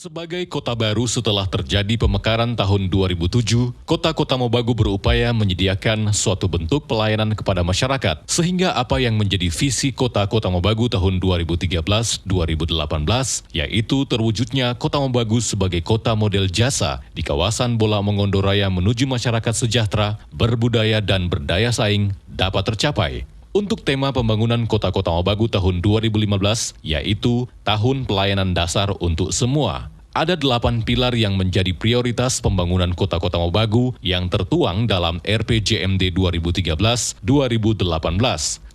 Sebagai kota baru setelah terjadi pemekaran tahun 2007, Kota Kotamobagu berupaya menyediakan suatu bentuk pelayanan kepada masyarakat, sehingga apa yang menjadi visi Kota Kotamobagu tahun 2013-2018, yaitu terwujudnya Kotamobagu sebagai kota model jasa di kawasan Bola Mongondo Raya menuju masyarakat sejahtera, berbudaya dan berdaya saing dapat tercapai. Untuk tema pembangunan Kota Kotamobagu tahun 2015, yaitu Tahun Pelayanan Dasar untuk Semua. Ada 8 pilar yang menjadi prioritas pembangunan Kota Kotamobagu yang tertuang dalam RPJMD 2013-2018.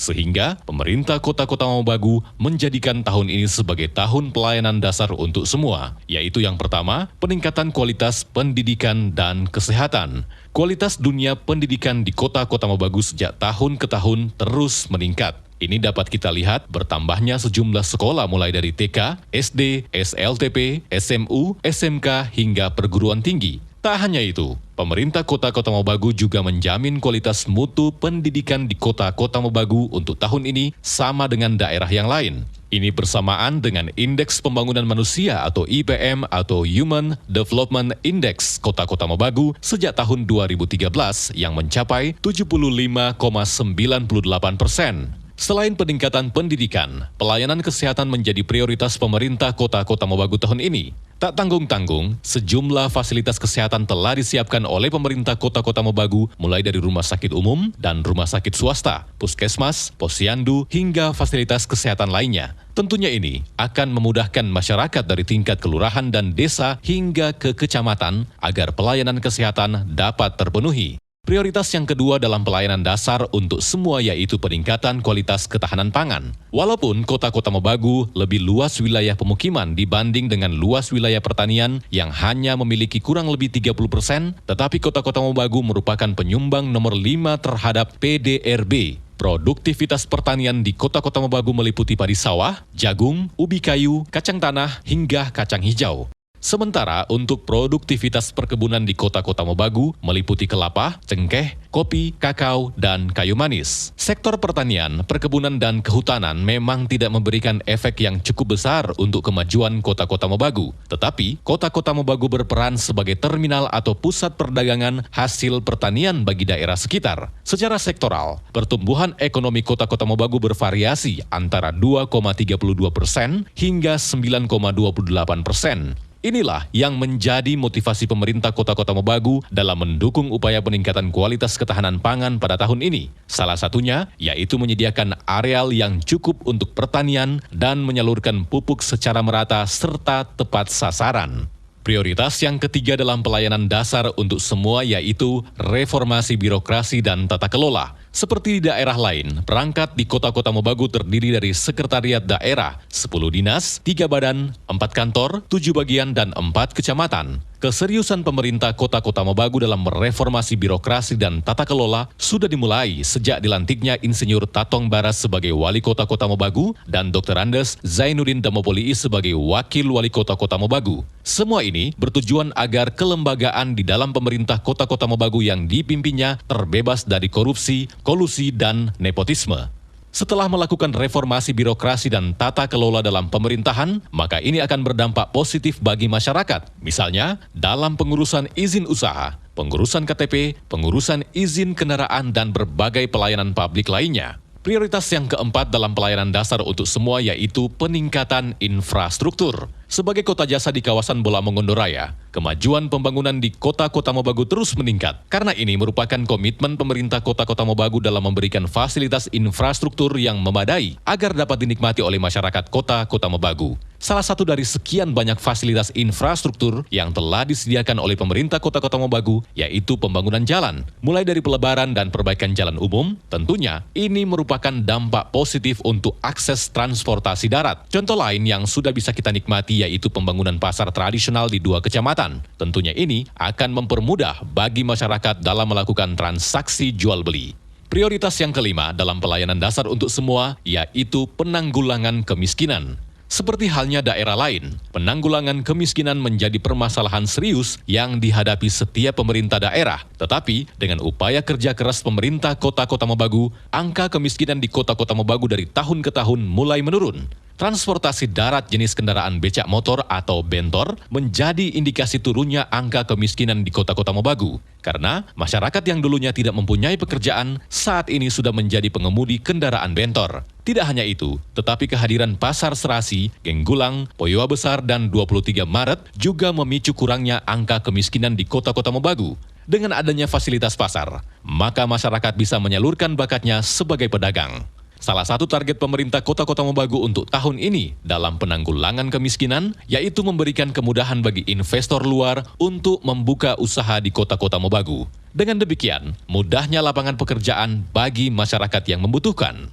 Sehingga pemerintah Kota Kotamobagu menjadikan tahun ini sebagai Tahun Pelayanan Dasar untuk Semua, yaitu yang pertama, peningkatan kualitas pendidikan dan kesehatan. Kualitas dunia pendidikan di Kota Kotamobagu sejak tahun ke tahun terus meningkat. Ini dapat kita lihat bertambahnya sejumlah sekolah mulai dari TK, SD, SLTP, SMU, SMK hingga perguruan tinggi. Tak hanya itu, pemerintah Kota Kotamobagu juga menjamin kualitas mutu pendidikan di Kota Kotamobagu untuk tahun ini sama dengan daerah yang lain. Ini bersamaan dengan Indeks Pembangunan Manusia atau IPM atau Human Development Index Kota Kotamobagu sejak tahun 2013 yang mencapai 75,98%. Selain peningkatan pendidikan, pelayanan kesehatan menjadi prioritas pemerintah Kota Kotamobagu tahun ini. Tak tanggung-tanggung, sejumlah fasilitas kesehatan telah disiapkan oleh pemerintah Kota Kotamobagu mulai dari rumah sakit umum dan rumah sakit swasta, puskesmas, posyandu, hingga fasilitas kesehatan lainnya. Tentunya ini akan memudahkan masyarakat dari tingkat kelurahan dan desa hingga ke kecamatan agar pelayanan kesehatan dapat terpenuhi. Prioritas yang kedua dalam pelayanan dasar untuk semua yaitu peningkatan kualitas ketahanan pangan. Walaupun Kota Kotamobagu lebih luas wilayah pemukiman dibanding dengan luas wilayah pertanian yang hanya memiliki kurang lebih 30%, tetapi Kota Kotamobagu merupakan penyumbang nomor 5 terhadap PDRB. Produktivitas pertanian di Kota Kotamobagu meliputi padi sawah, jagung, ubi kayu, kacang tanah, hingga kacang hijau. Sementara untuk produktivitas perkebunan di Kota Kotamobagu meliputi kelapa, cengkeh, kopi, kakao, dan kayu manis. Sektor pertanian, perkebunan, dan kehutanan memang tidak memberikan efek yang cukup besar untuk kemajuan Kota Kotamobagu. Tetapi, Kota Kotamobagu berperan sebagai terminal atau pusat perdagangan hasil pertanian bagi daerah sekitar. Secara sektoral, pertumbuhan ekonomi Kota Kotamobagu bervariasi antara 2,32% hingga 9,28%. Inilah yang menjadi motivasi pemerintah Kota Kotamobagu dalam mendukung upaya peningkatan kualitas ketahanan pangan pada tahun ini. Salah satunya yaitu menyediakan areal yang cukup untuk pertanian dan menyalurkan pupuk secara merata serta tepat sasaran. Prioritas yang ketiga dalam pelayanan dasar untuk semua yaitu reformasi birokrasi dan tata kelola. Seperti di daerah lain, perangkat di Kota Kotamobagu terdiri dari sekretariat daerah, 10 dinas, 3 badan, 4 kantor, 7 bagian, dan 4 kecamatan. Keseriusan pemerintah Kota Kotamobagu dalam mereformasi birokrasi dan tata kelola sudah dimulai sejak dilantiknya Insinyur Tatong Baras sebagai Wali Kota Kotamobagu dan Dr. Andes Zainuddin Damopoli sebagai Wakil Wali Kota Kotamobagu. Semua ini bertujuan agar kelembagaan di dalam pemerintah Kota Kotamobagu yang dipimpinnya terbebas dari korupsi, kolusi, dan nepotisme. Setelah melakukan reformasi birokrasi dan tata kelola dalam pemerintahan, maka ini akan berdampak positif bagi masyarakat. Misalnya, dalam pengurusan izin usaha, pengurusan KTP, pengurusan izin kendaraan, dan berbagai pelayanan publik lainnya. Prioritas yang keempat dalam pelayanan dasar untuk semua yaitu peningkatan infrastruktur. Sebagai kota jasa di kawasan Bola Mongondo Raya, kemajuan pembangunan di Kota Kotamobagu terus meningkat. Karena ini merupakan komitmen pemerintah Kota Kotamobagu dalam memberikan fasilitas infrastruktur yang memadai agar dapat dinikmati oleh masyarakat Kota Kotamobagu. Salah satu dari sekian banyak fasilitas infrastruktur yang telah disediakan oleh pemerintah Kota Kotamobagu yaitu pembangunan jalan. Mulai dari pelebaran dan perbaikan jalan umum, tentunya ini merupakan dampak positif untuk akses transportasi darat. Contoh lain yang sudah bisa kita nikmati yaitu pembangunan pasar tradisional di 2 kecamatan. Tentunya ini akan mempermudah bagi masyarakat dalam melakukan transaksi jual-beli. Prioritas yang kelima dalam pelayanan dasar untuk semua yaitu penanggulangan kemiskinan. Seperti halnya daerah lain, penanggulangan kemiskinan menjadi permasalahan serius yang dihadapi setiap pemerintah daerah. Tetapi, dengan upaya kerja keras pemerintah Kota Kotamobagu, angka kemiskinan di Kota Kotamobagu dari tahun ke tahun mulai menurun. Transportasi darat jenis kendaraan becak motor atau bentor menjadi indikasi turunnya angka kemiskinan di kota-kota Mobagu. Karena masyarakat yang dulunya tidak mempunyai pekerjaan saat ini sudah menjadi pengemudi kendaraan bentor. Tidak hanya itu, tetapi kehadiran Pasar Serasi, Genggulang, Poyoa Besar, dan 23 Maret juga memicu kurangnya angka kemiskinan di kota-kota Mobagu. Dengan adanya fasilitas pasar, maka masyarakat bisa menyalurkan bakatnya sebagai pedagang. Salah satu target pemerintah kota-kota Mobagu untuk tahun ini dalam penanggulangan kemiskinan yaitu memberikan kemudahan bagi investor luar untuk membuka usaha di kota-kota Mobagu. Dengan demikian, mudahnya lapangan pekerjaan bagi masyarakat yang membutuhkan.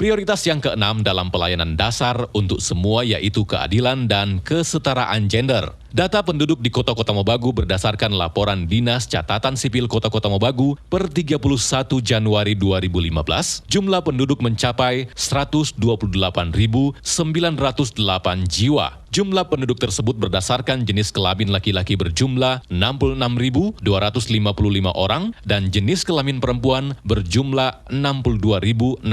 Prioritas yang keenam dalam pelayanan dasar untuk semua yaitu keadilan dan kesetaraan gender. Data penduduk di kota-kota Mobagu berdasarkan laporan Dinas Catatan Sipil Kota-Kota Mobagu per 31 Januari 2015, jumlah penduduk mencapai 128.908 jiwa. Jumlah penduduk tersebut berdasarkan jenis kelamin laki-laki berjumlah 66.255 orang dan jenis kelamin perempuan berjumlah 62.653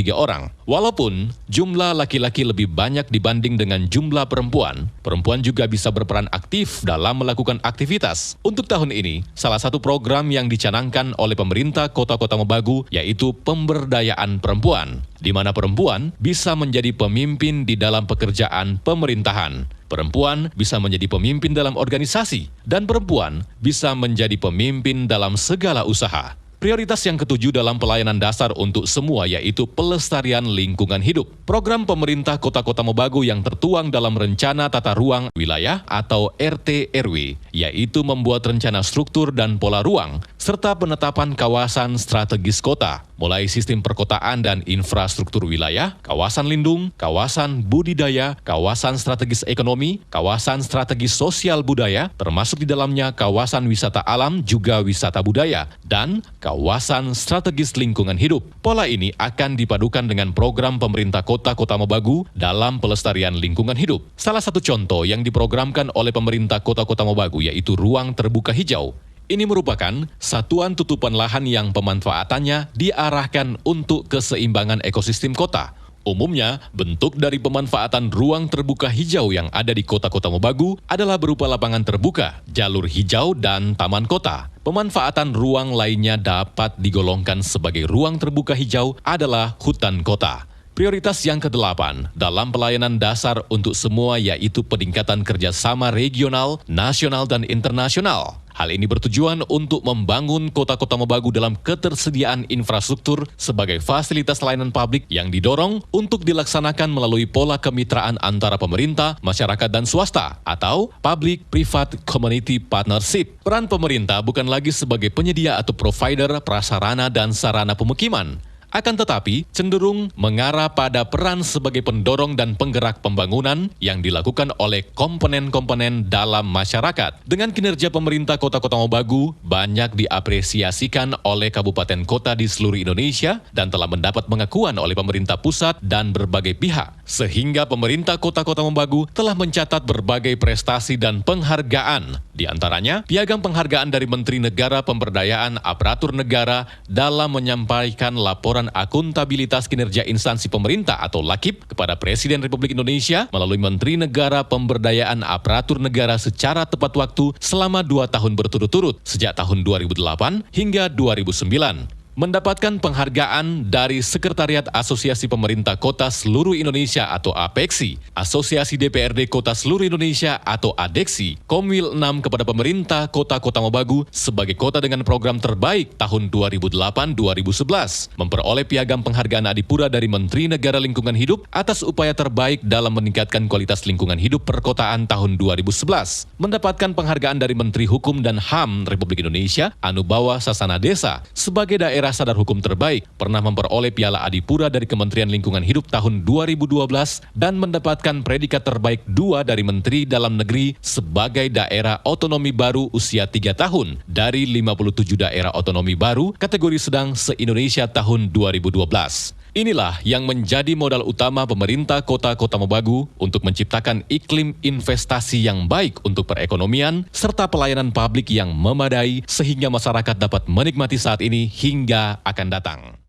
orang. Walaupun jumlah laki-laki lebih banyak dibanding dengan jumlah perempuan, perempuan juga bisa berperan aktif dalam melakukan aktivitas. Untuk tahun ini, salah satu program yang dicanangkan oleh pemerintah kota-kota Mobagu yaitu pemberdayaan perempuan, di mana perempuan bisa menjadi pemimpin di dalam pekerjaan pemerintahan. Perempuan bisa menjadi pemimpin dalam organisasi, dan perempuan bisa menjadi pemimpin dalam segala usaha. Prioritas yang ketujuh dalam pelayanan dasar untuk semua yaitu pelestarian lingkungan hidup. Program pemerintah kota-kota Mobagu yang tertuang dalam Rencana Tata Ruang Wilayah atau RT-RW, yaitu membuat rencana struktur dan pola ruang, serta penetapan kawasan strategis kota, mulai sistem perkotaan dan infrastruktur wilayah, kawasan lindung, kawasan budidaya, kawasan strategis ekonomi, kawasan strategis sosial budaya, termasuk di dalamnya kawasan wisata alam juga wisata budaya, dan kawasan strategis lingkungan hidup. Pola ini akan dipadukan dengan program pemerintah kota-kota Mobagu dalam pelestarian lingkungan hidup. Salah satu contoh yang diprogramkan oleh pemerintah kota-kota Mobagu yaitu ruang terbuka hijau. Ini merupakan satuan tutupan lahan yang pemanfaatannya diarahkan untuk keseimbangan ekosistem kota. Umumnya, bentuk dari pemanfaatan ruang terbuka hijau yang ada di kota-kota Mobagu adalah berupa lapangan terbuka, jalur hijau, dan taman kota. Pemanfaatan ruang lainnya dapat digolongkan sebagai ruang terbuka hijau adalah hutan kota. Prioritas yang ke-8 dalam pelayanan dasar untuk semua yaitu peningkatan kerjasama regional, nasional, dan internasional. Hal ini bertujuan untuk membangun kota-kota Mobagu dalam ketersediaan infrastruktur sebagai fasilitas layanan publik yang didorong untuk dilaksanakan melalui pola kemitraan antara pemerintah, masyarakat, dan swasta atau Public-Private Community Partnership. Peran pemerintah bukan lagi sebagai penyedia atau provider prasarana dan sarana pemukiman, akan tetapi cenderung mengarah pada peran sebagai pendorong dan penggerak pembangunan yang dilakukan oleh komponen-komponen dalam masyarakat. Dengan kinerja pemerintah kota-kota Mobagu banyak diapresiasikan oleh kabupaten kota di seluruh Indonesia dan telah mendapat pengakuan oleh pemerintah pusat dan berbagai pihak. Sehingga pemerintah kota-kota Mobagu telah mencatat berbagai prestasi dan penghargaan. Di antaranya, piagam penghargaan dari Menteri Negara Pemberdayaan Aparatur Negara dalam menyampaikan laporan akuntabilitas kinerja instansi pemerintah atau LAKIP kepada Presiden Republik Indonesia melalui Menteri Negara Pemberdayaan Aparatur Negara secara tepat waktu selama 2 tahun berturut-turut sejak tahun 2008 hingga 2009. Mendapatkan penghargaan dari Sekretariat Asosiasi Pemerintah Kota Seluruh Indonesia atau APEKSI, Asosiasi DPRD Kota Seluruh Indonesia atau ADEKSI, Komwil 6 kepada pemerintah kota-kota Mobagu sebagai kota dengan program terbaik tahun 2008-2011, memperoleh piagam penghargaan Adipura dari Menteri Negara Lingkungan Hidup atas upaya terbaik dalam meningkatkan kualitas lingkungan hidup perkotaan tahun 2011, mendapatkan penghargaan dari Menteri Hukum dan HAM Republik Indonesia, Anubawa Sasana Desa, sebagai daerah sadar hukum terbaik, pernah memperoleh Piala Adipura dari Kementerian Lingkungan Hidup tahun 2012 dan mendapatkan predikat terbaik 2 dari Menteri Dalam Negeri sebagai daerah otonomi baru usia 3 tahun dari 57 daerah otonomi baru kategori sedang se-Indonesia tahun 2012. Inilah yang menjadi modal utama pemerintah kota-kota Mobagu untuk menciptakan iklim investasi yang baik untuk perekonomian serta pelayanan publik yang memadai sehingga masyarakat dapat menikmati saat ini hingga akan datang.